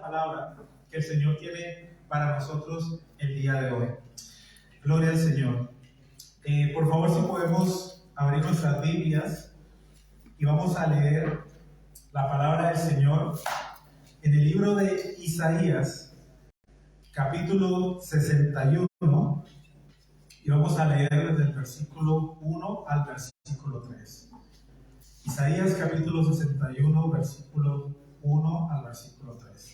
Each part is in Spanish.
palabra que el Señor tiene para nosotros el día de hoy. Gloria al Señor. Por favor, si podemos abrir nuestras Biblias y vamos a leer la palabra del Señor en el libro de Isaías, capítulo 61, y vamos a leer desde el versículo 1 al versículo 3. Isaías capítulo 61, versículo 1 al versículo 3.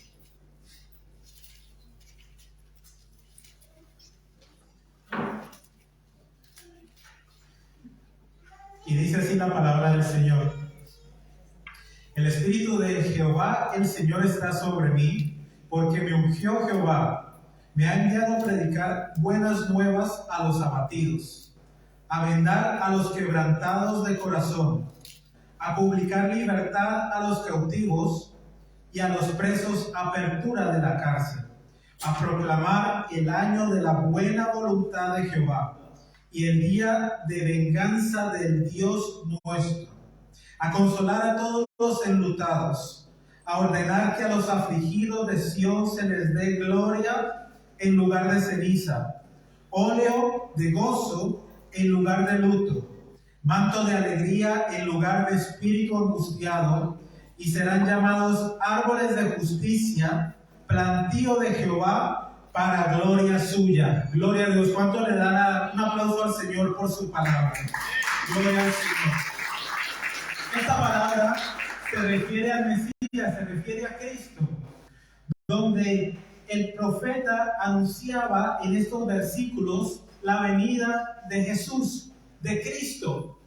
Y dice así la palabra del Señor: El Espíritu de Jehová, el Señor, está sobre mí, porque me ungió Jehová. Me ha enviado a predicar buenas nuevas a los abatidos, a vendar a los quebrantados de corazón, a publicar libertad a los cautivos y a los presos apertura de la cárcel, a proclamar el año de la buena voluntad de Jehová y el día de venganza del Dios nuestro, a consolar a todos los enlutados, a ordenar que a los afligidos de Sión se les dé gloria en lugar de ceniza, óleo de gozo en lugar de luto, manto de alegría en lugar de espíritu angustiado, y serán llamados árboles de justicia, plantío de Jehová para gloria suya. Gloria a Dios. ¿Cuánto le dan un aplauso al Señor por su palabra? Gloria al Señor. Esta palabra se refiere al Mesías, se refiere a Cristo, donde el profeta anunciaba en estos versículos la venida de Jesús, de Cristo.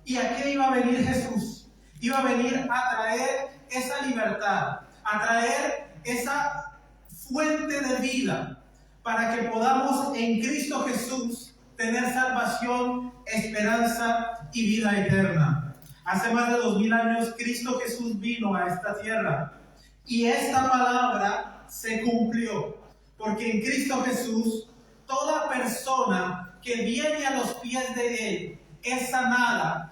¿Y a qué iba a venir Jesús? Iba a venir a traer esa libertad, a traer esa fuente de vida, para que podamos en Cristo Jesús tener salvación, esperanza y vida eterna. Hace más de 2000 años Cristo Jesús vino a esta tierra y esta palabra se cumplió, porque en Cristo Jesús toda persona que viene a los pies de Él es sanada.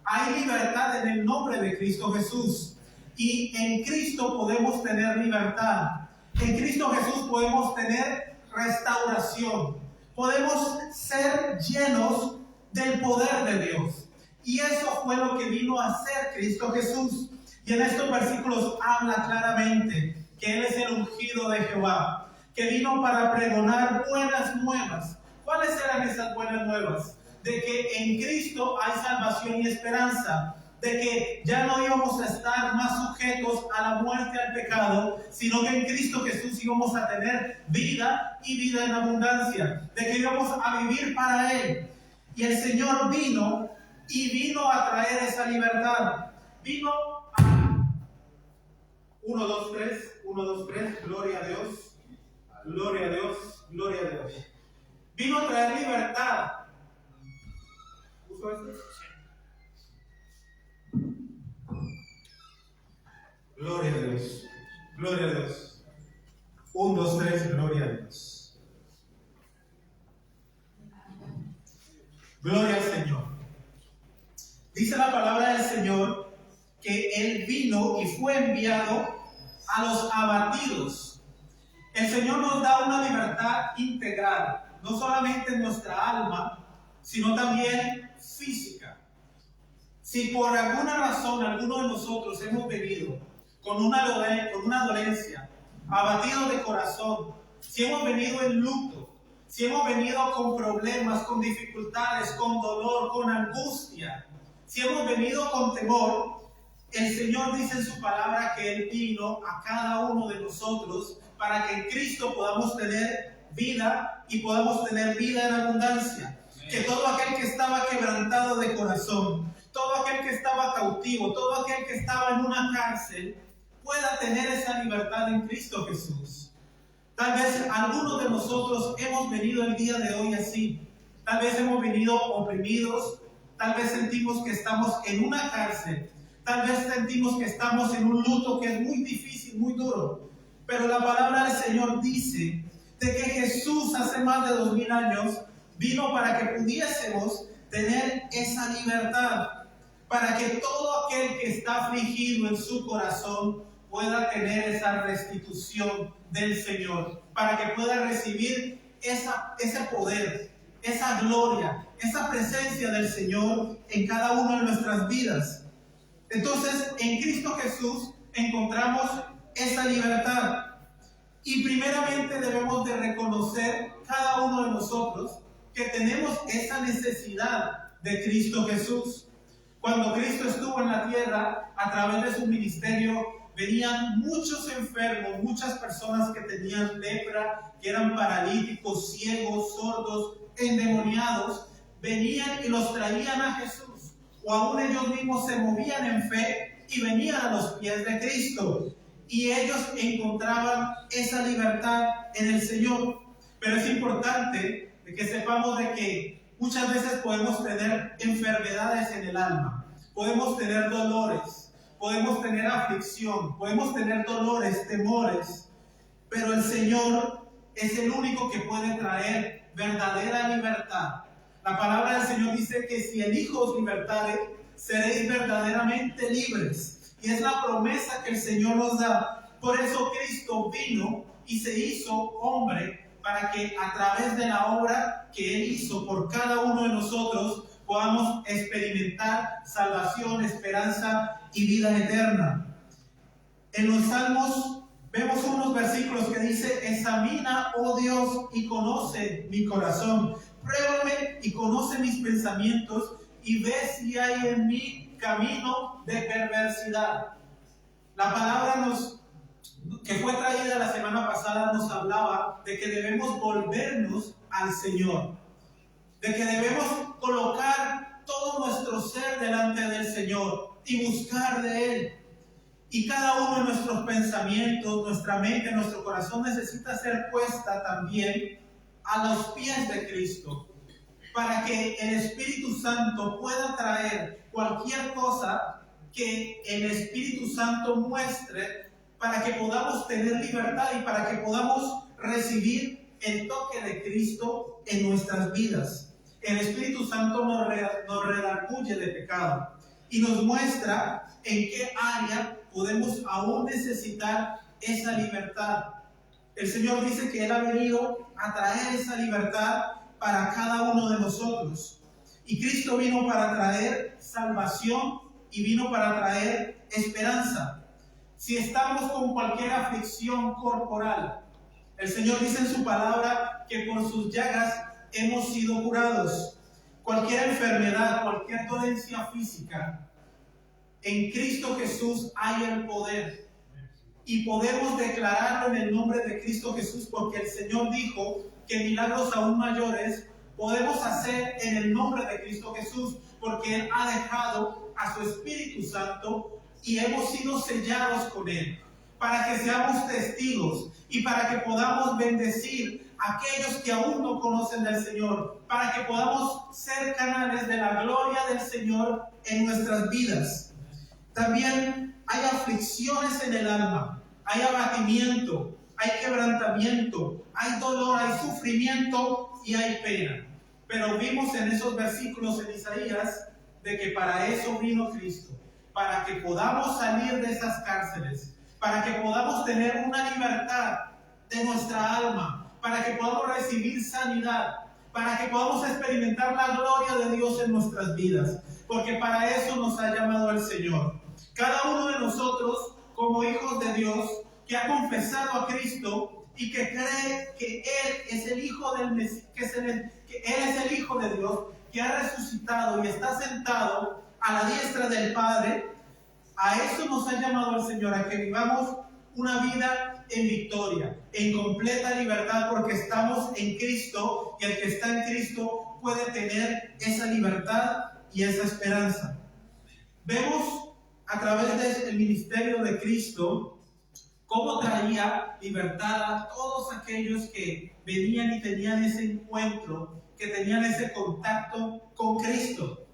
Hay libertad en el nombre de Cristo Jesús, y en Cristo podemos tener libertad. En Cristo Jesús podemos tener restauración, podemos ser llenos del poder de Dios, y eso fue lo que vino a hacer Cristo Jesús. Y en estos versículos habla claramente que Él es el ungido de Jehová, que vino para pregonar buenas nuevas. ¿Cuáles eran esas buenas nuevas? De que en Cristo hay salvación y esperanza, de que ya no íbamos a estar más sujetos a la muerte, al pecado, sino que en Cristo Jesús íbamos a tener vida y vida en abundancia, de que íbamos a vivir para Él. Y el Señor vino a traer esa libertad. Vino a 1, 2, 3, 1, 2, 3, gloria a Dios, gloria a Dios, gloria a Dios. Vino a traer libertad. ¿Uso este? Gloria a Dios, gloria a Dios. 1, 2, 3, gloria a Dios. Gloria al Señor. Dice la palabra del Señor que Él vino y fue enviado a los abatidos. El Señor nos da una libertad integral, no solamente en nuestra alma, sino también física. Si por alguna razón alguno de nosotros hemos venido con una dolencia, abatido de corazón, si hemos venido en luto, si hemos venido con problemas, con dificultades, con dolor, con angustia, si hemos venido con temor, el Señor dice en su palabra que Él vino a cada uno de nosotros para que en Cristo podamos tener vida y podamos tener vida en abundancia. Que todo aquel que estaba quebrantado de corazón, todo aquel que estaba cautivo, todo aquel que estaba en una cárcel, pueda tener esa libertad en Cristo Jesús. Tal vez algunos de nosotros hemos venido el día de hoy así. Tal vez hemos venido oprimidos, tal vez sentimos que estamos en una cárcel, tal vez sentimos que estamos en un luto que es muy difícil, muy duro. Pero la palabra del Señor dice de que Jesús hace más de 2000 años vino para que pudiésemos tener esa libertad, para que todo aquel que está afligido en su corazón pueda tener esa restitución del Señor, para que pueda recibir ese poder, esa gloria, esa presencia del Señor en cada una de nuestras vidas. Entonces, en Cristo Jesús encontramos esa libertad. Y primeramente debemos de reconocer cada uno de nosotros que tenemos esa necesidad de Cristo Jesús. Cuando Cristo estuvo en la tierra, a través de su ministerio, venían muchos enfermos, muchas personas que tenían lepra, que eran paralíticos, ciegos, sordos, endemoniados, venían y los traían a Jesús. O aún ellos mismos se movían en fe y venían a los pies de Cristo. Y ellos encontraban esa libertad en el Señor. Pero es importante que sepamos de que muchas veces podemos tener enfermedades en el alma, podemos tener dolores, podemos tener aflicción, podemos tener dolores, temores, pero el Señor es el único que puede traer verdadera libertad. La palabra del Señor dice que si el Hijo os libertare, seréis verdaderamente libres. Y es la promesa que el Señor nos da. Por eso Cristo vino y se hizo hombre, para que a través de la obra que Él hizo por cada uno de nosotros podamos experimentar salvación, esperanza y vida eterna. En los Salmos vemos unos versículos que dice: examina, oh Dios, y conoce mi corazón. Pruébame y conoce mis pensamientos y ve si hay en mí camino de perversidad. La palabra que fue traída la semana pasada nos hablaba de que debemos volvernos al Señor, de que debemos colocar todo nuestro ser delante del Señor y buscar de Él. Y cada uno de nuestros pensamientos, nuestra mente, nuestro corazón necesita ser puesta también a los pies de Cristo, para que el Espíritu Santo pueda traer cualquier cosa que el Espíritu Santo muestre, para que podamos tener libertad y para que podamos recibir el toque de Cristo en nuestras vidas. El Espíritu Santo nos redarguye de pecado y nos muestra en qué área podemos aún necesitar esa libertad. El Señor dice que Él ha venido a traer esa libertad para cada uno de nosotros. Y Cristo vino para traer salvación y vino para traer esperanza. Si estamos con cualquier aflicción corporal, el Señor dice en su palabra que por sus llagas hemos sido curados. Cualquier enfermedad, cualquier dolencia física, en Cristo Jesús hay el poder. Y podemos declararlo en el nombre de Cristo Jesús, porque el Señor dijo que milagros aún mayores podemos hacer en el nombre de Cristo Jesús, porque Él ha dejado a su Espíritu Santo y hemos sido sellados con Él, para que seamos testigos y para que podamos bendecir a aquellos que aún no conocen del Señor, para que podamos ser canales de la gloria del Señor en nuestras vidas. También hay aflicciones en el alma, hay abatimiento, hay quebrantamiento, hay dolor, hay sufrimiento y hay pena. Pero vimos en esos versículos en Isaías de que para eso vino Cristo, para que podamos salir de esas cárceles, para que podamos tener una libertad de nuestra alma, para que podamos recibir sanidad, para que podamos experimentar la gloria de Dios en nuestras vidas, porque para eso nos ha llamado el Señor. Cada uno de nosotros, como hijos de Dios, que ha confesado a Cristo y que cree que Él es el Hijo del Mesías, que Él es el Hijo de Dios, que ha resucitado y está sentado a la diestra del Padre, a eso nos ha llamado el Señor, a que vivamos una vida en victoria, en completa libertad, porque estamos en Cristo, y el que está en Cristo puede tener esa libertad y esa esperanza. Vemos a través del ministerio de Cristo cómo traía libertad a todos aquellos que venían y tenían ese encuentro, que tenían ese contacto con Cristo.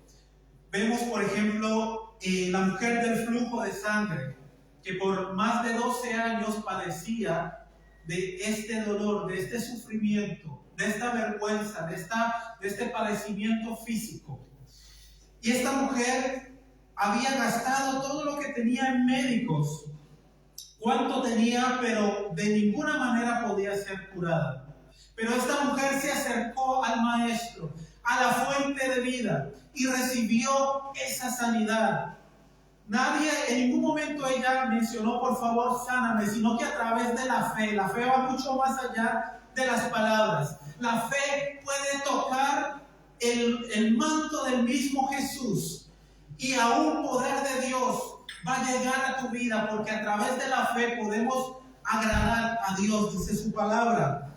Vemos, por ejemplo, la mujer del flujo de sangre, que por más de 12 años padecía de este dolor, de este sufrimiento, de esta vergüenza, de este padecimiento físico. Y esta mujer había gastado todo lo que tenía en médicos, cuánto tenía, pero de ninguna manera podía ser curada. Pero esta mujer se acercó al maestro, a la fuente de vida, y recibió esa sanidad. Nadie, en ningún momento ella mencionó, por favor, sáname, sino que a través de la fe va mucho más allá de las palabras. La fe puede tocar el manto del mismo Jesús, y aún poder de Dios va a llegar a tu vida, porque a través de la fe podemos agradar a Dios, dice su palabra.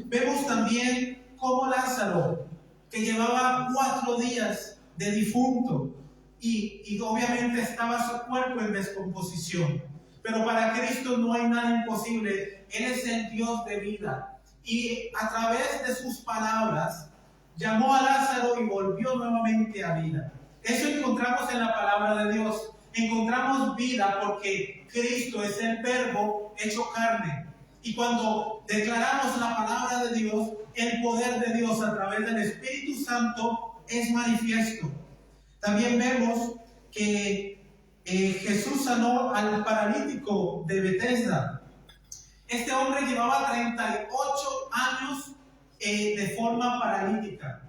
Vemos también cómo Lázaro, que llevaba 4 días de difunto, y obviamente estaba su cuerpo en descomposición, pero para Cristo no hay nada imposible. Él es el Dios de vida, y a través de sus palabras llamó a Lázaro y volvió nuevamente a vida. Eso encontramos en la palabra de Dios. Encontramos vida porque Cristo es el Verbo hecho carne. Y cuando declaramos la palabra de Dios, el poder de Dios a través del Espíritu Santo es manifiesto. También vemos que Jesús sanó al paralítico de Betesda. Este hombre llevaba 38 años de forma paralítica,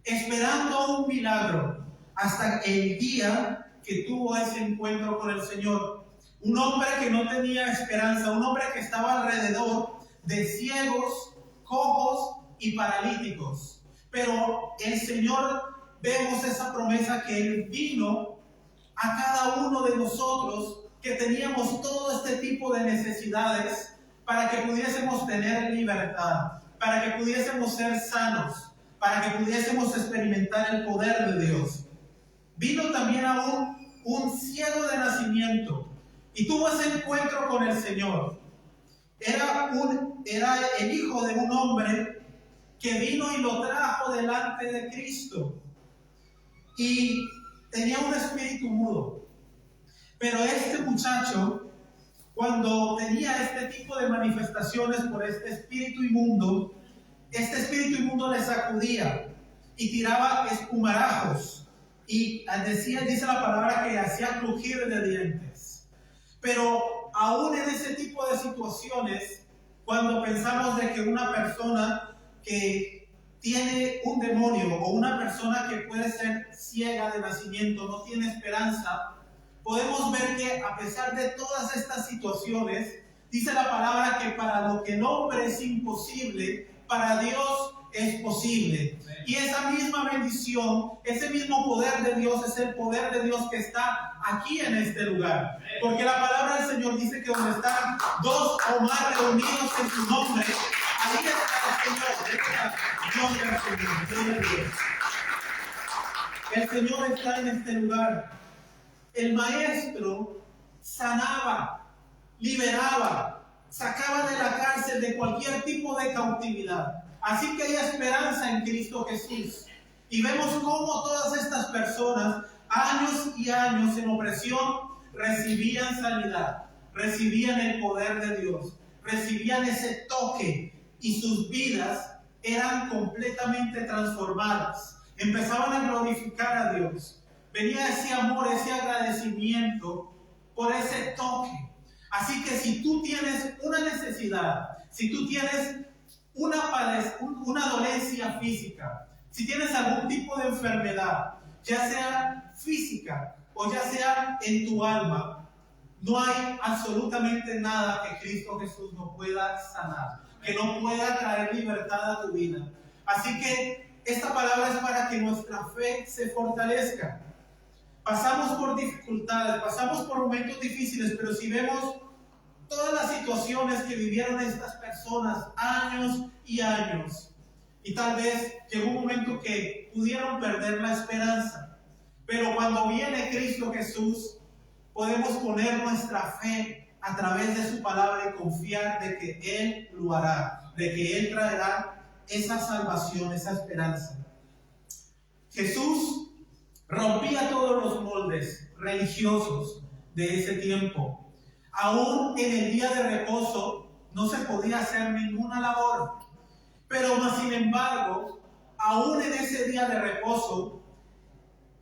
esperando un milagro, hasta el día que tuvo ese encuentro con el Señor. Un hombre que no tenía esperanza, un hombre que estaba alrededor de ciegos, cojos y paralíticos. Pero el Señor, vemos esa promesa que Él vino a cada uno de nosotros que teníamos todo este tipo de necesidades, para que pudiésemos tener libertad, para que pudiésemos ser sanos, para que pudiésemos experimentar el poder de Dios. Vino también a un ciego de nacimiento y tuvo ese encuentro con el Señor. Era el hijo de un hombre que vino y lo trajo delante de Cristo, y tenía un espíritu mudo. Pero este muchacho, cuando tenía este tipo de manifestaciones por este espíritu inmundo le sacudía y tiraba espumarajos, y dice la palabra que hacía crujir de dientes. Pero aún en ese tipo de situaciones, cuando pensamos de que una persona que tiene un demonio, o una persona que puede ser ciega de nacimiento, no tiene esperanza, podemos ver que a pesar de todas estas situaciones, dice la palabra que para lo que el hombre es imposible, para Dios es posible. Y esa misma bendición, ese mismo poder de Dios, es el poder de Dios que está aquí en este lugar. Porque la palabra del Señor dice que donde están 2 o más reunidos en su nombre, ahí está el Señor. El Señor está en este lugar. El maestro sanaba, liberaba, sacaba de la cárcel, de cualquier tipo de cautividad. Así que hay esperanza en Cristo Jesús. Y vemos cómo todas estas personas, años y años en opresión, recibían sanidad, recibían el poder de Dios, recibían ese toque, y sus vidas eran completamente transformadas. Empezaban a glorificar a Dios. Venía ese amor, ese agradecimiento por ese toque. Así que si tú tienes una necesidad, si tú tienes una dolencia física, si tienes algún tipo de enfermedad, ya sea física o ya sea en tu alma, no hay absolutamente nada que Cristo Jesús no pueda sanar, que no pueda traer libertad a tu vida. Así que esta palabra es para que nuestra fe se fortalezca. Pasamos por dificultades, pasamos por momentos difíciles, pero si vemos todas las situaciones que vivieron estas personas años y años, y tal vez llegó un momento que pudieron perder la esperanza, pero cuando viene Cristo Jesús, podemos poner nuestra fe a través de su palabra y confiar de que Él lo hará, de que Él traerá esa salvación, esa esperanza. Jesús rompía todos los moldes religiosos de ese tiempo. Aún en el día de reposo no se podía hacer ninguna labor. Pero más sin embargo, aún en ese día de reposo,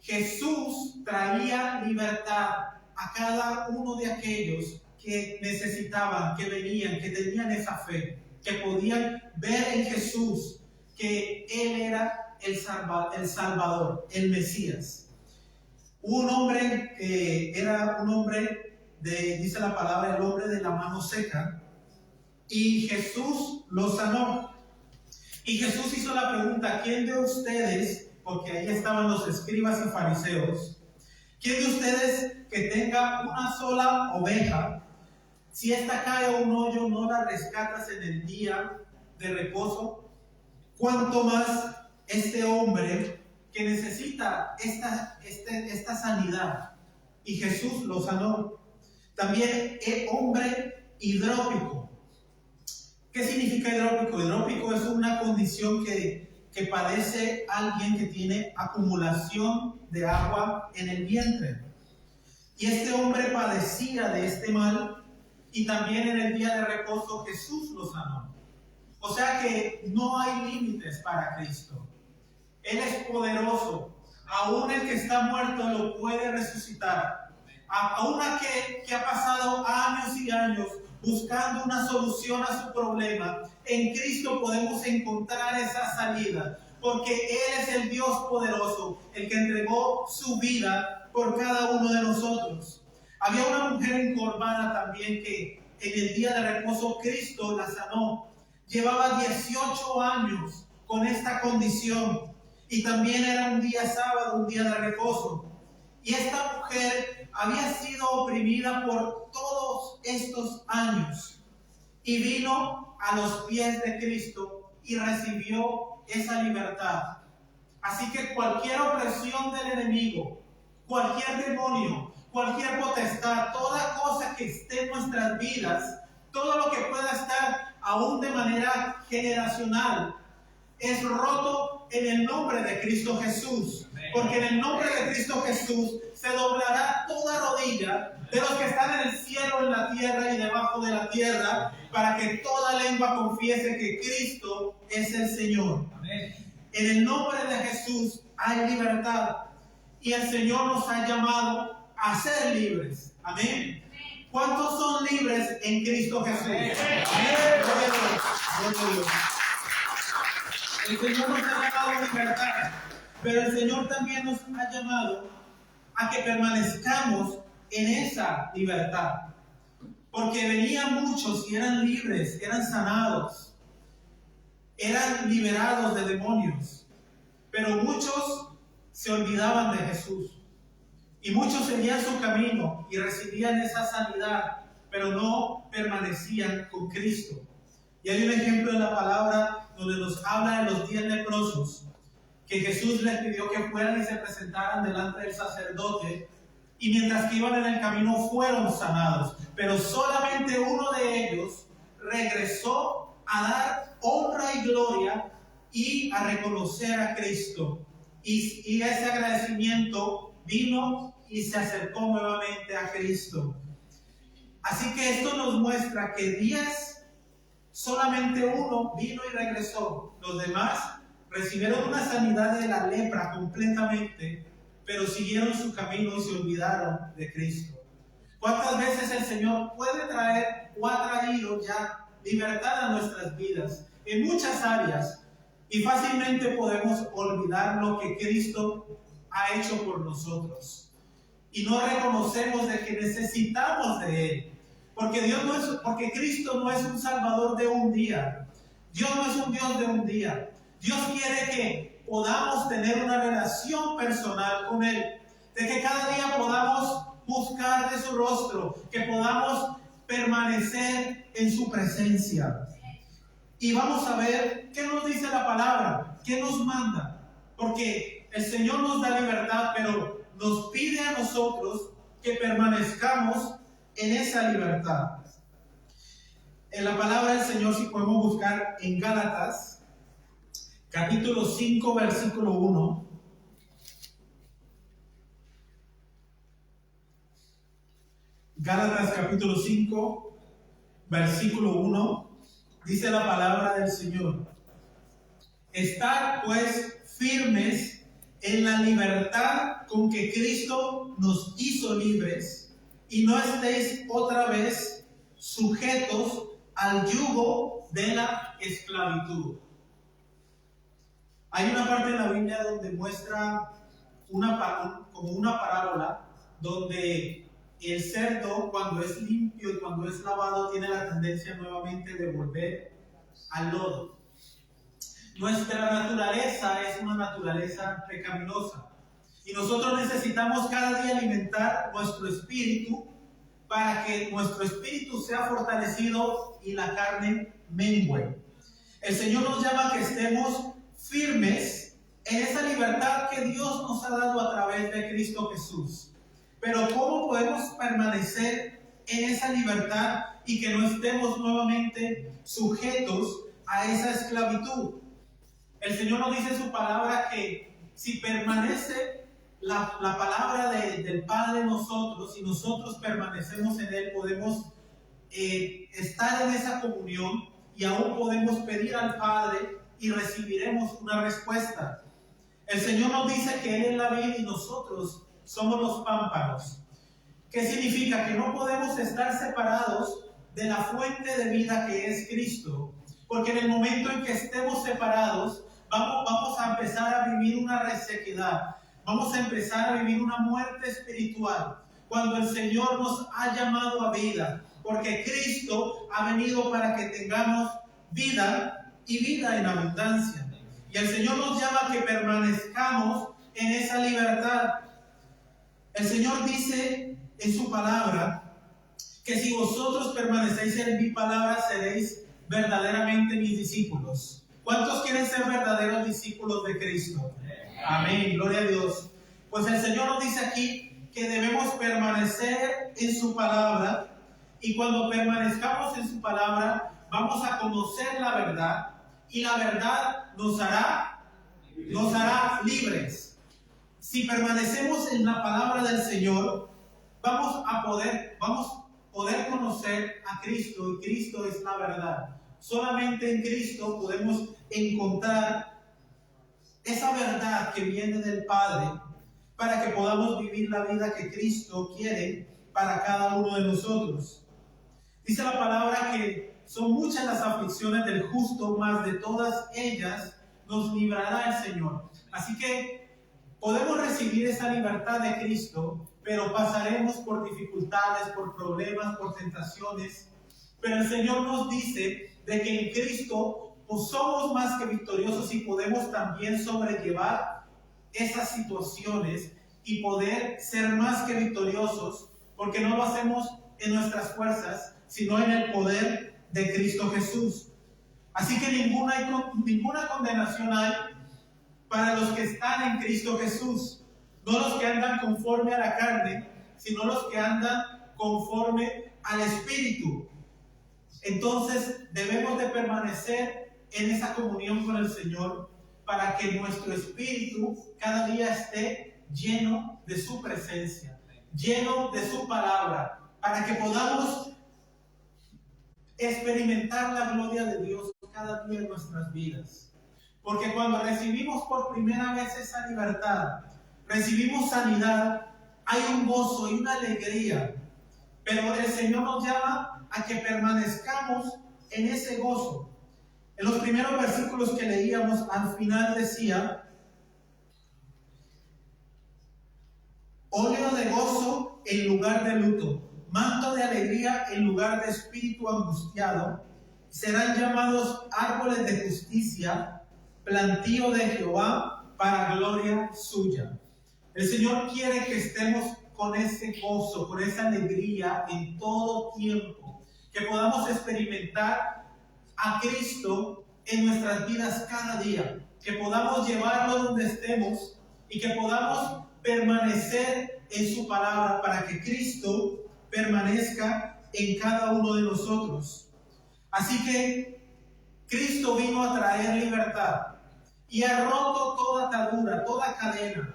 Jesús traía libertad a cada uno de aquellos que necesitaban, que venían, que tenían esa fe, que podían ver en Jesús que Él era el Salvador, el Mesías. Un hombre que era un hombre dice la palabra, el hombre de la mano seca, y Jesús lo sanó. Y Jesús hizo la pregunta: ¿quién de ustedes, porque ahí estaban los escribas y fariseos, quién de ustedes que tenga una sola oveja, si esta cae a un hoyo, no la rescatas en el día de reposo? ¿Cuánto más este hombre que necesita esta sanidad? Y Jesús lo sanó. También el hombre hidrópico. ¿Qué significa hidrópico? Hidrópico es una condición que padece alguien que tiene acumulación de agua en el vientre. Y este hombre padecía de este mal, y también en el día de reposo Jesús lo sanó. O sea que no hay límites para Cristo. Él es poderoso. Aún el que está muerto lo puede resucitar. Aún aquel que ha pasado años y años buscando una solución a su problema, en Cristo podemos encontrar esa salida, porque Él es el Dios poderoso, el que entregó su vida por cada uno de nosotros. Había una mujer encorvada también que en el día de reposo Cristo la sanó. Llevaba 18 años con esta condición, y también era un día sábado, un día de reposo. Y esta mujer había sido oprimida por todos estos años, y vino a los pies de Cristo y recibió esa libertad. Así que cualquier opresión del enemigo, cualquier demonio, cualquier potestad, toda cosa que esté en nuestras vidas, todo lo que pueda estar aún de manera generacional, es roto en el nombre de Cristo Jesús. Porque en el nombre de Cristo Jesús se doblará toda rodilla de los que están en el cielo, en la tierra y debajo de la tierra, para que toda lengua confiese que Cristo es el Señor. En el nombre de Jesús hay libertad, y el Señor nos ha llamado a ser libres. Amén. ¿Cuántos son libres en Cristo Jesús? Amén. Gloria a Dios. El Señor nos ha llamado a libertad, pero el Señor también nos ha llamado a que permanezcamos en esa libertad. Porque venían muchos y eran libres, eran sanados, eran liberados de demonios, pero muchos se olvidaban de Jesús. Y muchos seguían su camino y recibían esa sanidad, pero no permanecían con Cristo. Y hay un ejemplo en la palabra donde nos habla de los 10 leprosos, que Jesús les pidió que fueran y se presentaran delante del sacerdote, y mientras que iban en el camino fueron sanados. Pero solamente uno de ellos regresó a dar honra y gloria y a reconocer a Cristo. Y ese agradecimiento vino y se acercó nuevamente a Cristo. Así que esto nos muestra que 10, solamente uno vino y regresó. Los demás recibieron una sanidad de la lepra completamente, pero siguieron su camino y se olvidaron de Cristo. ¿Cuántas veces el Señor puede traer o ha traído ya libertad a nuestras vidas en muchas áreas, y fácilmente podemos olvidar lo que Cristo ha hecho por nosotros y no reconocemos de que necesitamos de Él? Porque Cristo no es un Salvador de un día. Dios no es un Dios de un día. Dios quiere que podamos tener una relación personal con Él, de que cada día podamos buscar de su rostro, que podamos permanecer en su presencia. Y vamos a ver qué nos dice la palabra, qué nos manda, porque el Señor nos da libertad, pero nos pide a nosotros que permanezcamos en esa libertad. En la palabra del Señor, si podemos buscar en Gálatas, capítulo 5, versículo 1. Gálatas capítulo 5, versículo 1. Dice la palabra del Señor: Estad pues firmes en la libertad con que Cristo nos hizo libres, y no estéis otra vez sujetos al yugo de la esclavitud. Hay una parte en la Biblia donde muestra como una parábola donde el cerdo, cuando es limpio y cuando es lavado, tiene la tendencia nuevamente de volver al lodo. Nuestra naturaleza es una naturaleza pecaminosa y nosotros necesitamos cada día alimentar nuestro espíritu para que nuestro espíritu sea fortalecido y la carne mengüe. El Señor nos llama a que estemos firmes en esa libertad que Dios nos ha dado a través de Cristo Jesús. Pero ¿cómo podemos permanecer en esa libertad y que no estemos nuevamente sujetos a esa esclavitud? El Señor nos dice en su palabra que si permanece la palabra del Padre en nosotros y nosotros permanecemos en Él, podemos estar en esa comunión y aún podemos pedir al Padre y recibiremos una respuesta. El Señor nos dice que Él es la vid y nosotros somos los pámpanos. ¿Qué significa? Que no podemos estar separados de la fuente de vida que es Cristo, porque en el momento en que estemos separados vamos a empezar a vivir una resequedad, vamos a empezar a vivir una muerte espiritual, cuando el Señor nos ha llamado a vida, porque Cristo ha venido para que tengamos vida y vida en abundancia. Y el Señor nos llama a que permanezcamos en esa libertad. El Señor dice en su palabra que si vosotros permanecéis en mi palabra, seréis verdaderamente mis discípulos. ¿Cuántos quieren ser verdaderos discípulos de Cristo? Amén, gloria a Dios. Pues el Señor nos dice aquí que debemos permanecer en su palabra, y cuando permanezcamos en su palabra vamos a conocer la verdad, y la verdad nos hará libres. Si permanecemos en la palabra del Señor, vamos a poder conocer a Cristo, y Cristo es la verdad. Solamente en Cristo podemos encontrar esa verdad que viene del Padre para que podamos vivir la vida que Cristo quiere para cada uno de nosotros. Dice la palabra que son muchas las aflicciones del justo, mas de todas ellas nos librará el Señor. Así que podemos recibir esa libertad de Cristo, pero pasaremos por dificultades, por problemas, por tentaciones. Pero el Señor nos dice de que en Cristo pues somos más que victoriosos y podemos también sobrellevar esas situaciones y poder ser más que victoriosos, porque no lo hacemos en nuestras fuerzas, sino en el poder de Cristo Jesús. Así que ninguna condenación hay para los que están en Cristo Jesús, no los que andan conforme a la carne, sino los que andan conforme al Espíritu. Entonces debemos de permanecer en esa comunión con el Señor para que nuestro espíritu cada día esté lleno de su presencia, lleno de su palabra, para que podamos experimentar la gloria de Dios cada día en nuestras vidas. Porque cuando recibimos por primera vez esa libertad, recibimos sanidad, hay un gozo y una alegría. Pero el Señor nos llama a que permanezcamos en ese gozo. En los primeros versículos que leíamos, al final decía: óleo de gozo en lugar de luto, manto de alegría en lugar de espíritu angustiado. Serán llamados árboles de justicia, plantío de Jehová para gloria suya. El Señor quiere que estemos con ese gozo, con esa alegría en todo tiempo, que podamos experimentar a Cristo en nuestras vidas cada día, que podamos llevarlo donde estemos y que podamos permanecer en su palabra para que Cristo permanezca en cada uno de nosotros. Así que Cristo vino a traer libertad y ha roto toda atadura, toda cadena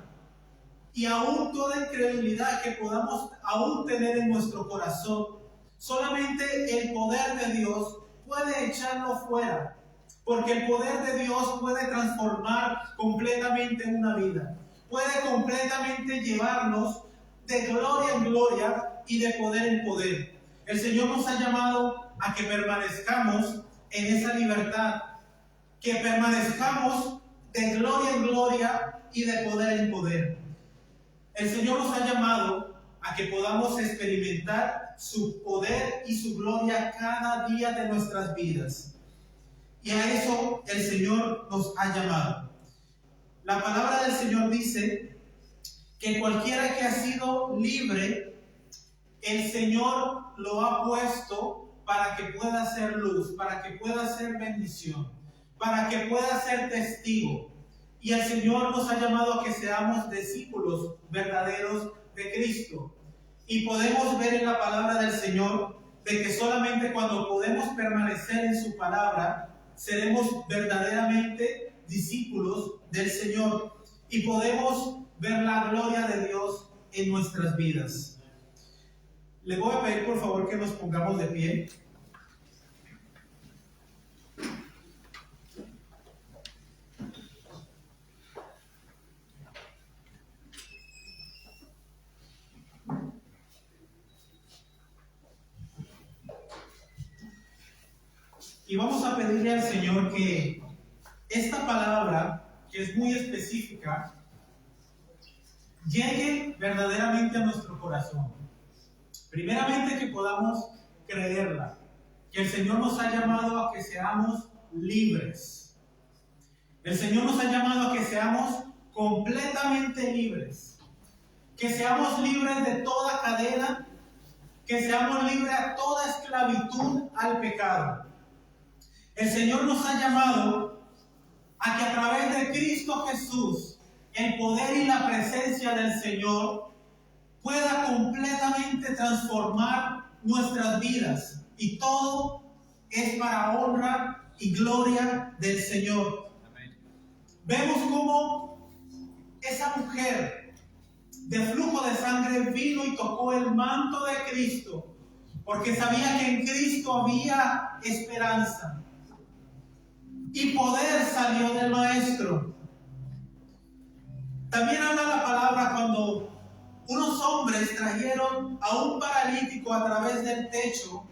y aún toda incredulidad que podamos aún tener en nuestro corazón. Solamente el poder de Dios puede echarlo fuera, porque el poder de Dios puede transformar completamente una vida, puede completamente llevarnos de gloria en gloria y de poder en poder. El Señor nos ha llamado a que permanezcamos en esa libertad, que permanezcamos de gloria en gloria y de poder en poder. El Señor nos ha llamado a que podamos experimentar su poder y su gloria cada día de nuestras vidas. Y a eso el Señor nos ha llamado. La palabra del Señor dice que cualquiera que ha sido libre, el Señor lo ha puesto para que pueda ser luz, para que pueda ser bendición, para que pueda ser testigo. Y el Señor nos ha llamado a que seamos discípulos verdaderos de Cristo. Y podemos ver en la palabra del Señor de que solamente cuando podemos permanecer en su palabra, seremos verdaderamente discípulos del Señor y podemos ver la gloria de Dios en nuestras vidas. Le voy a pedir por favor que nos pongamos de pie. Y vamos a pedirle al Señor que esta palabra, que es muy específica, llegue verdaderamente a nuestro corazón. Primeramente que podamos creerla, que el Señor nos ha llamado a que seamos libres. El Señor nos ha llamado a que seamos completamente libres, que seamos libres de toda cadena, que seamos libres de toda esclavitud al pecado. El Señor nos ha llamado a que a través de Cristo Jesús, el poder y la presencia del Señor pueda completamente transformar nuestras vidas. Y todo es para honra y gloria del Señor. Amén. Vemos cómo esa mujer de flujo de sangre vino y tocó el manto de Cristo, porque sabía que en Cristo había esperanza. Y poder salió del Maestro. También habla la palabra cuando unos hombres trajeron a un paralítico a través del techo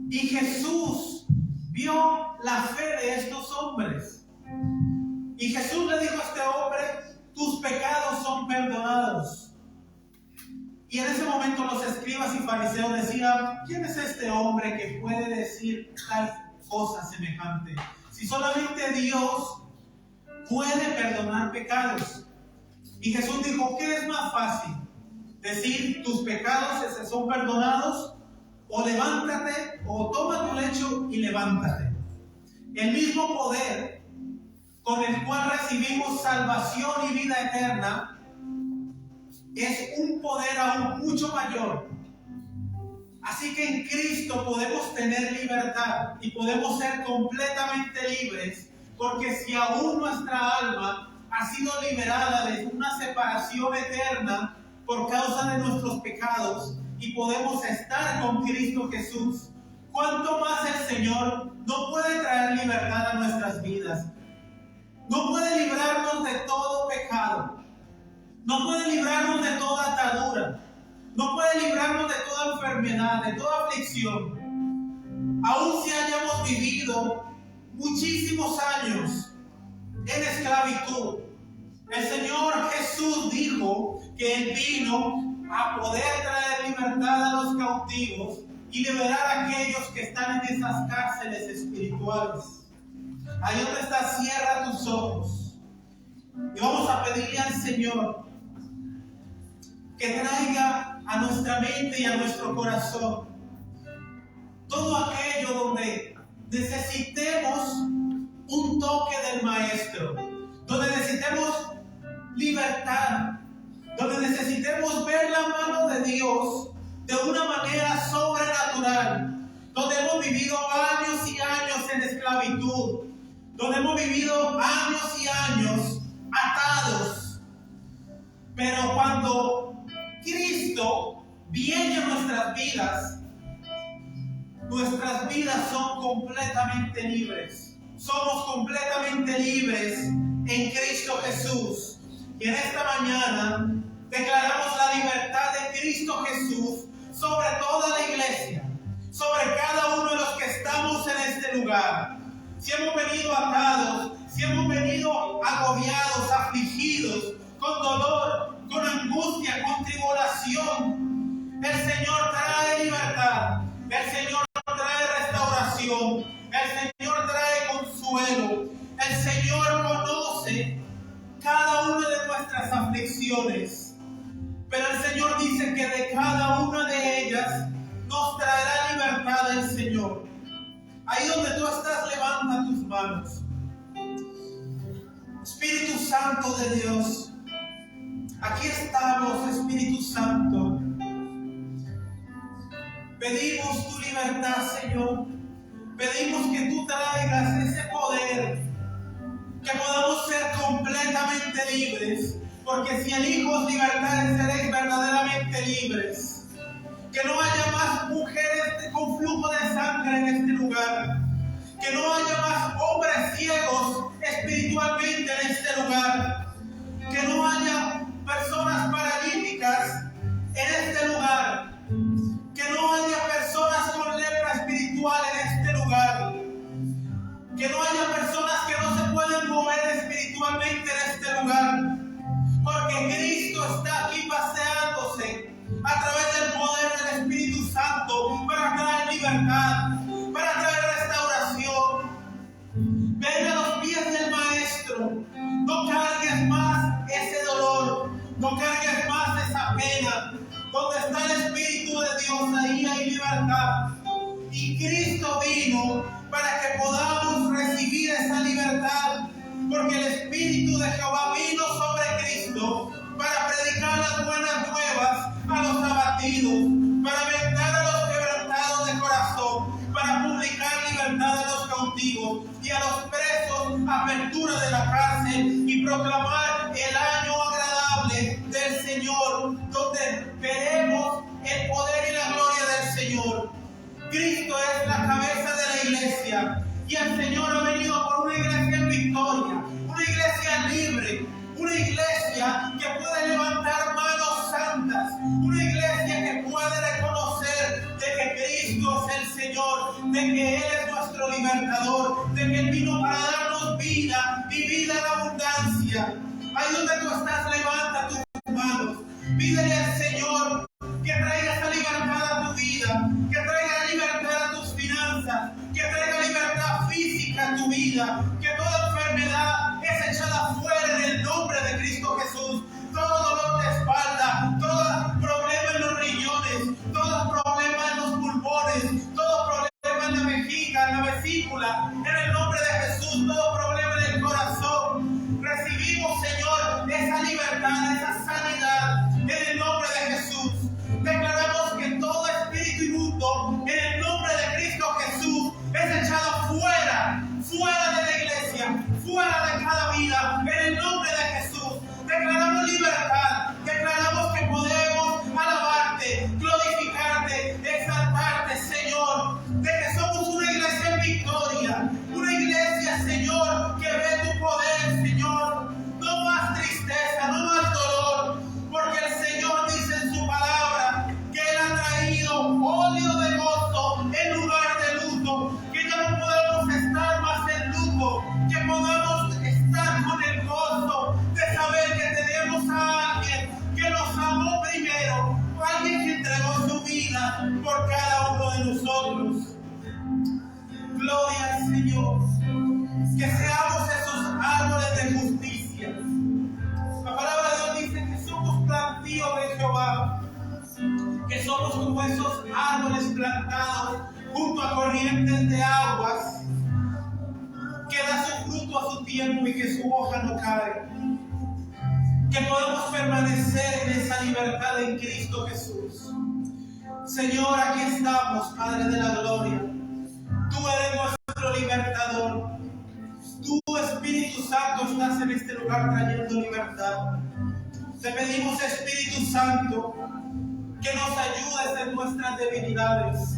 y Jesús vio la fe de estos hombres. Y Jesús le dijo a este hombre: tus pecados son perdonados. Y en ese momento los escribas y fariseos decían: ¿quién es este hombre que puede decir tal cosa semejante? Si solamente Dios puede perdonar pecados. Y Jesús dijo: ¿qué es más fácil? ¿Decir tus pecados se son perdonados? O levántate, o toma tu lecho y levántate. El mismo poder con el cual recibimos salvación y vida eterna es un poder aún mucho mayor. Así que en Cristo podemos tener libertad y podemos ser completamente libres, porque si aún nuestra alma ha sido liberada de una separación eterna por causa de nuestros pecados y podemos estar con Cristo Jesús, ¿cuánto más el Señor no puede traer libertad a nuestras vidas? No puede librarnos de todo pecado, no puede librarnos de toda atadura, no puede librarnos de toda enfermedad, de toda aflicción. Aun si hayamos vivido muchísimos años en esclavitud, el Señor Jesús dijo que Él vino a poder traer libertad a los cautivos y liberar a aquellos que están en esas cárceles espirituales. Ahí donde estás, cierra tus ojos y vamos a pedirle al Señor que traiga a nuestra mente y a nuestro corazón todo aquello donde necesitemos un toque del Maestro, donde necesitemos libertad, donde necesitemos ver la mano de Dios de una manera sobrenatural, donde hemos vivido años y años en esclavitud, donde hemos vivido años y años atados, pero cuando Cristo viene a nuestras vidas son completamente libres. Somos completamente libres en Cristo Jesús. Y en esta mañana Declaramos la libertad de Cristo Jesús sobre toda la iglesia, sobre cada uno de los que estamos en este lugar. Si hemos venido atados, si hemos venido agobiados, afligidos, con dolor, con angustia, con tribulación, el Señor trae libertad, el Señor trae restauración, el Señor trae consuelo, el Señor conoce cada una de nuestras aflicciones. Pero el Señor dice que de cada una de ellas nos traerá libertad el Señor. Ahí donde tú estás, levanta tus manos. Espíritu Santo de Dios, aquí estamos, Espíritu Santo. Pedimos tu libertad, Señor. Pedimos que tú traigas ese poder, que podamos ser completamente libres. Porque si eligos libertad, seréis verdaderamente libres. Que no haya más mujeres con flujo de sangre en este lugar. Que no haya más hombres ciegos espiritualmente en este lugar. Que no haya personas paralíticas en este lugar. Que no haya personas con lepra espiritual en este lugar. Que no haya personas que no se pueden mover espiritualmente en este lugar. Porque Cristo está aquí paseándose a través del poder del Espíritu Santo para traer libertad, para traer restauración. Ven a los pies del Maestro. No cargues más ese dolor, no cargues más esa pena. Donde está el Espíritu de Dios, ahí hay libertad. Y Cristo vino para que podamos recibir esa libertad. Porque el Espíritu de Jehová vino sobre Cristo para predicar las buenas nuevas a los abatidos, para vendar a los quebrantados de corazón, para publicar libertad a los cautivos y a los presos apertura de la cárcel y proclamar el año agradable del Señor, donde veremos el poder y la gloria del Señor. Cristo es la cabeza de la iglesia y el Señor ha venido por una iglesia en victoria, una iglesia libre, una iglesia que puede levantar manos santas, una iglesia que puede reconocer de que Cristo es el Señor, de que Él es nuestro libertador, de que Él vino para darnos vida y vida en abundancia. Ahí donde tú estás, levanta tus manos, pídele al Señor que traiga esa libertad a tu vida, que traiga libertad a tus finanzas, que traiga libertad física a tu vida, que toda enfermedad es echada fuera en el nombre de Cristo Jesús. Todo dolor de espalda, todo problema en los riñones, todo problema en los pulmones, todo problema en la vejiga, en la vesícula, en el nombre de Jesús, todo problema en el corazón. Recibimos, Señor, esa libertad, esa sanidad en el nombre de Jesús. Declaramos que todo espíritu inmundo en el nombre de Cristo Jesús es echado fuera, fuera de la iglesia, fuera de cada vida, en el nombre de Jesús. Declaramos libertad, declaramos que podemos alabarte, glorificarte, exaltarte, Señor, de que somos una iglesia en victoria, una iglesia, Señor, que ve tu poder, Señor. No más tristeza, no más dolor, porque el Señor dice en su palabra que Él ha traído óleo de gozo en lugar de luto, que ya no podemos estar más en luto, que podamos estar con el gozo de saber que tenemos a alguien que nos amó primero, alguien que entregó su vida por cada uno de nosotros. Gloria al Señor, que seamos esos árboles de justicia. La palabra de Dios dice que somos plantíos de Jehová, que somos como esos árboles plantados junto a corrientes de aguas, que da su fruto a su tiempo y que su hoja no cae. Que podamos permanecer en esa libertad en Cristo Jesús. Señor, aquí estamos, Padre de la gloria. Tú eres nuestro libertador. Tú, Espíritu Santo, estás en este lugar trayendo libertad. Te pedimos, Espíritu Santo, que nos ayudes en nuestras debilidades,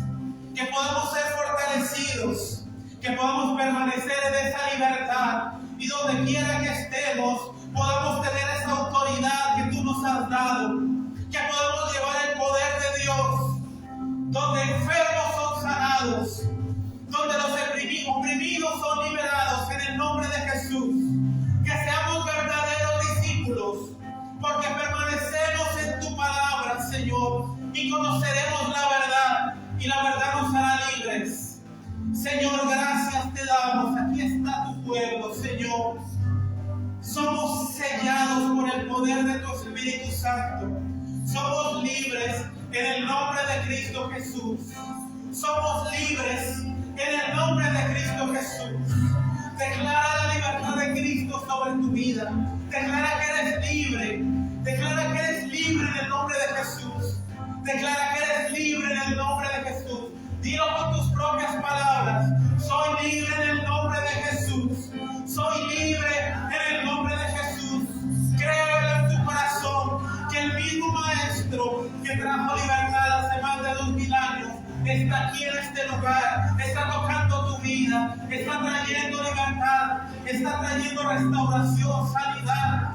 que podamos ser fortalecidos, que podamos permanecer en esa libertad y donde quiera que estemos podamos tener esa autoridad que tú nos has has dado, que podemos llevar el poder de Dios, donde enfermos son sanados, donde los oprimidos son liberados en el nombre de Jesús. Que seamos verdaderos discípulos, porque permanecemos en tu palabra, Señor, y conoceremos la verdad, y la verdad nos hará libres. Señor, gracias te damos. Aquí está tu pueblo, Señor. Somos sellados por el poder de tu Espíritu Santo. Somos libres en el nombre de Cristo Jesús. Somos libres en el nombre de Cristo Jesús. Declara la libertad de Cristo sobre tu vida. Declara que eres libre. Declara que eres libre en el nombre de Jesús. Declara que eres libre en el nombre de Jesús. Dilo con tus propias palabras. Soy libre en el nombre de Jesús. Soy libre en el nombre de Jesús. Creo en tu corazón que el mismo Maestro que trajo libertad hace más de 2000 años está aquí en este lugar, está tocando tu vida, está trayendo libertad, está trayendo restauración, sanidad,